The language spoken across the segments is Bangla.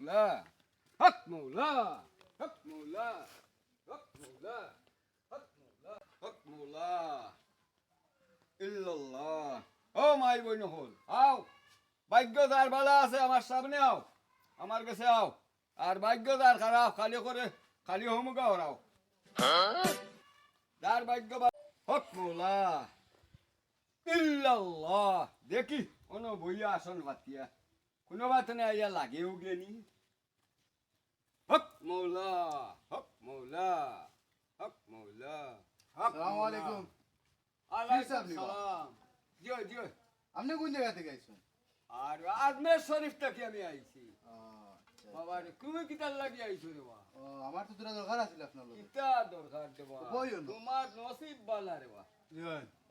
মৌলা হক মৌলা হক মৌলা হক মৌলা হক মৌলা হক মৌলা ইল্লাল্লাহ। ও মাই বই নহল আও, ভাগ্য যার ভালো আছে আমার সামনে আও, আমার কাছে আও। আর ভাগ্য যার খারাপ খালি করে খালি হমুকা ওরাও। যার ভাগ্য হক মৌলা ইল্লাল্লাহ। দেখি কোনো বইয়া আসন বাতিয়া কোনো বাতনে আইয়া লাগেও গেনি। হক মৌলা হক মৌলা হক মৌলা হক। আসসালামু আলাইকুম। আলাইকুম সালাম। জিও জিও। আপনি কোন জায়গা থেকে আইছেন? আর আজমের শরীফ থেকে আমি আইছি। বাবা রে তুমি কিতার লাগি আইছো রে বা? আমার তো তোরা দরকার আছিল আপনার লগে। কিতা দরকার দেবা? তোমার নসিব বালা রে বা।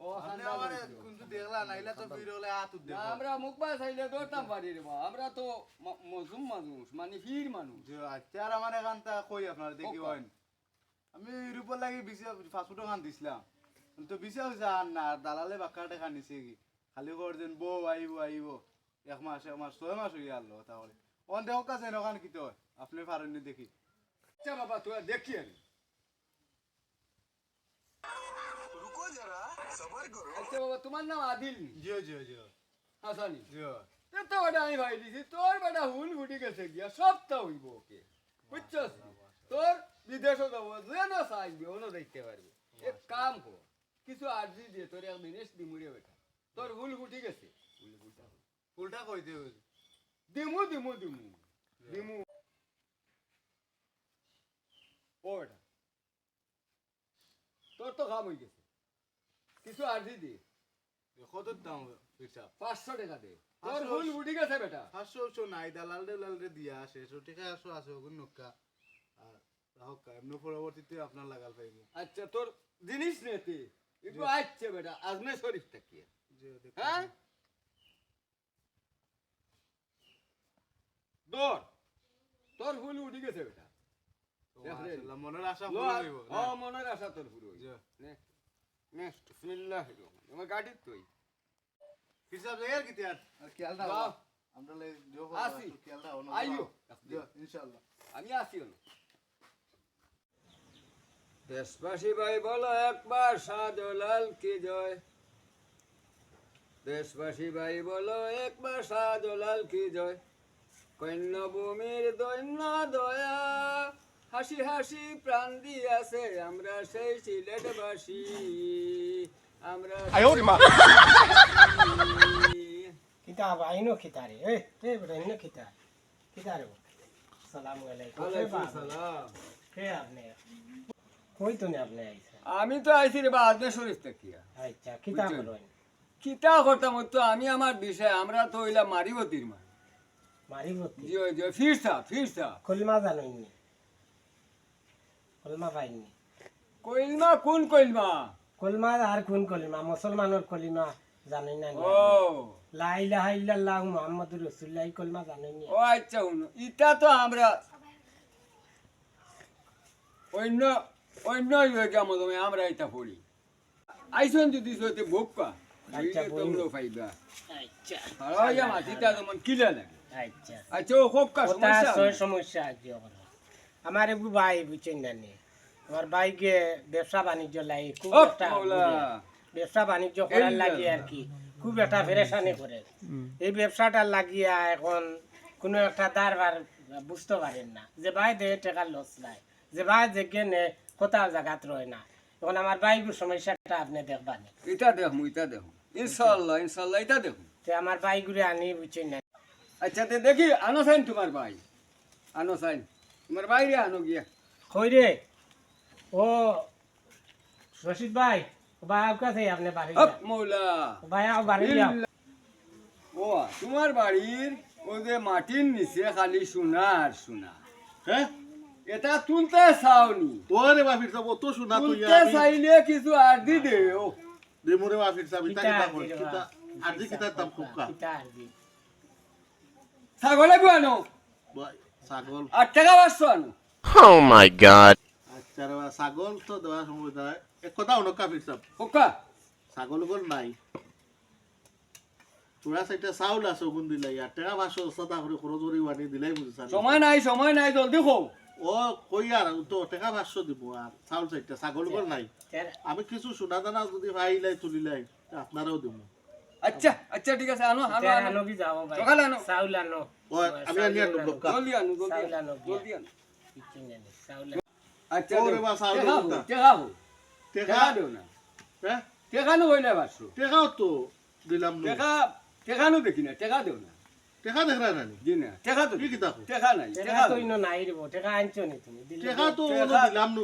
ও আপনি আমারে কোনটো দেখলা নাইলা তো ফির হলে হাত উদ্দে। আমরা মুখবা চাইলে দরতাম পারি রে বা। আমরা তো মজুম মানুষ মানে ফির মানুষ। আচ্ছা আর আমার এখানটা কই আপনারা দেখি হইন। আমি ইউরোপের লাগি বিসা ফাস্টফুড খান দিছিলাম। তো বিসা হইছে আর না দালালে বাক্কাটে খান নিছে কি। খালি কর দেন বউ আইব এক মাস 6 মাস হই গেল তাহলে। অন দেখ কাছে নখান কি তো আপনি পারেননি দেখি। আচ্ছা বাবা তুই দেখি আনি। रुको जरा सबर करो। আচ্ছা বাবা তোমার নাম আদিল নি? জিও জিও জিও হাসানি। জিও। তো বেটা আমি ভাই দিছি তোর বেটা হুল ফুটি গেছে গিয়া সবটা হইব ওকে বুঝছস? তোর বিদেশে যাবো যেন চাইবি অন্য দেখতে পারবি। এক কাম কর কিছু আর্জি দিয়ে তোর এক জিনিস দিমুড়ে বেটা তোর হুল ফুটি গেছে ফুলটা কই দিও। দিমু দিমু দিমু দিমু ও বেটা তোর তো কাম হয়ে গেছে কিছু আর্জি দিয়ে কত দাম ফিরসাব? 500 টাকা দে তোর হুল ফুটি গেছে বেটা। 500 নাই দালাল রে দিয়া আসে 100 টাকা 100 আছে ওগুন নক্কা আর রাহক এমনি পরবর্তীতে আপনার লাগাল পাইবো। আচ্ছা তোর জিনিস নেতে একটু আসছে বেটা আজমে শরীফ থেকে জিও দেখ। হ্যাঁ দর তোর হুল উঠি গেছে বেটা মাশাআল্লাহ মনের আশা পুরো হইবো। হ্যাঁ মনের আশা তোর পুরো হইব। জিও নেক্সট বিসমিল্লাহির রহমানির রহিম আমার গাড়ির তুই ফিরসাব জায়গা কি আর খেয়াল রাখো যাও। আমরা লে জো আসি। খেয়াল রাখো না আইও জিও ইনশাআল্লাহ। আমি আসি হলো দেশবাসী ভাই বলো একবার শাহজালাল কি জয়। দেশবাসী ভাই বলো একবার শাহজালাল কি জয়। কন্য ভূমির দৈন্য দয়া হাসি হাসি প্রাণ দিয়াছে আমরা সেই সিলেটবাসী আমরা কিতাব আইনো খিতারে এ বেটা ইনো খিতা খিতারে আসসালামু আলাইকুম। ওয়ালাইকুম সালাম। কে আপনি কই তো নে আপনি আইছে? আমি তো আইছি রে বা আজমে শরীফ থেকে। আচ্ছা কিতাব বুঝছেন? করেন কিতা করতাম তো আমি আমার বিষয় আমরা তো হইলা মারিবতির মান মারিবতি জি জি ফিরসা কলমা জানেননি? কলমা পাইনি? কইলমা কোন কইলমা? কলমা আর কোন কলমা? মুসলমানের কলমা জানেন না? ও লা ইলাহা ইল্লাল্লাহ মুহাম্মাদুর রাসূলুল্লাহ কলমা জানেন না? ও আচ্ছা উনো ইটা তো আমরা অন্য অন্য ইয়ে কেমন তুমি আমরা এটা পড়ি আইসন যদি সইতে বোকা আচ্ছা, তোমরা পাইবা আচ্ছা হারাইয়া মাটিটা যেমন কিলা লাগে। আচ্ছা আচ্ছা ও খুব কা ওটা সমস্যা সমস্যা আছে ওখানে। আমার একটু ভাই বুঝছেন না নি, আমার ভাইকে ব্যবসা বাণিজ্য লাগে খুব ও একটা মাওলা ব্যবসা বাণিজ্য করার লাগিয়ে আর কি খুব একটা ফেরেশানি করে। এই ব্যবসাটা লাগিয়া এখন কোনো একটা দারবার বুঝতে পারেন না যে ভাই দে টাকা লস নাই, যে ভাই যে কেনে কোথাও জায়গাত রয় না। এখন আমার ভাইগুর সমস্যাটা আপনি দেখবেন। এটা দেখমু ইনশাআল্লাহ ইনশাআল্লাহ এটা দেখুন। তো আমার ভাইগুড়ে আনি বুঝছেন না। আচ্ছা তে দেখি আনো সাইন তোমার ভাই আনো সাইন তোমার বাইরে আনো গিয়া কই রে ও রশিদ ভাই, ভাই কাছে আপনি বাড়ি হক মৌলা ভাই বাড়ি যাও। ও তোমার বাড়ির ও যে মাটির নিচে খালি সোনা আর সোনা হ্যাঁ এটা তুলতে চাওনি তোরে বা ফিরসাব তো শোনা তুই তুলতে চাইলে কিছু আর দি দে ও দেমুরে বা ফিরসাব ইতা কিতা কিতা কই দিবা? কিতা আজি কিতা দাম খুব কা কিতা আরবি? ছাগলে আনো ছাগল 8 টাকা 500 আনো। Oh my god. আচ্ছা রে ছাগল তো দেওয়া সময় দেয় এক কথা অনকা ফিরসাব ওকা ছাগল গল নাই তোরা সাইডটা চাউল আছে ওগুন দিলাই আর টাকা 500 সাদা করে খরচ করে বানি দিলাই বুঝছান সময় নাই জলদি খো ও কই আর তো টাকা 500 দিব আর চাউল সাইডটা ছাগল কর নাই আমি কিছু সোনা দানা যদি পাইলাই তুলিলাই তা আপনারাও দিব আচ্ছা ঠিক আছে আনো আনো কি যাও ভাই সকালে আনো চাউল আনো ও আমি আনি আর লোকা জলদি আনো চাউল আনো জলদি আনো কিছু নেই চাউল আচ্ছা ওরে বা চাউল কোনটা? টেকা দেও না হ্যাঁ টেকানো হইলে বাসু টাকাও তো দিলাম না টেকানো দেখি না টেকা দেও না টাকা দেখরা নানি জি না টেকা তো কি কি দেখো টেকা নাই টাকা তো ইনো নাই রে টাকা আনছো নি তুমি দিলে টাকা তো ওনো দিলাম না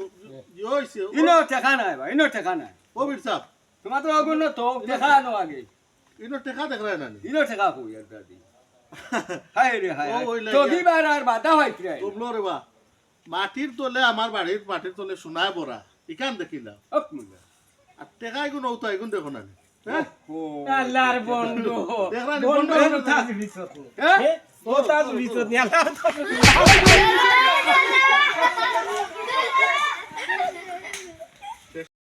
হইছে ইনো টেকা নাই ভাই ইনো টেকা নাই ও বীর সাহেব তোমার তো আগুন তো টেকা আনো আগে ইনো টাকা দেখরা নানি ইনো টেকা কই আর দাদি হায় রে হায় ও ওই লাগে। তো দিবার আর বাধা হইত রে তোমলো রে বা মাটির তলে আমার বাড়ির মাটির তলে সোনায় বড়া ইকান দেখিলাম ওক মুলা আর টাকা এগুন ও তো এগুন দেখো না হ্যাঁ ও আল্লাহর বন্ধু দেখরা নি বন্ধু বন্ধু তাজ বিছত হ্যাঁ ও তাজ বিছত নি আল্লাহ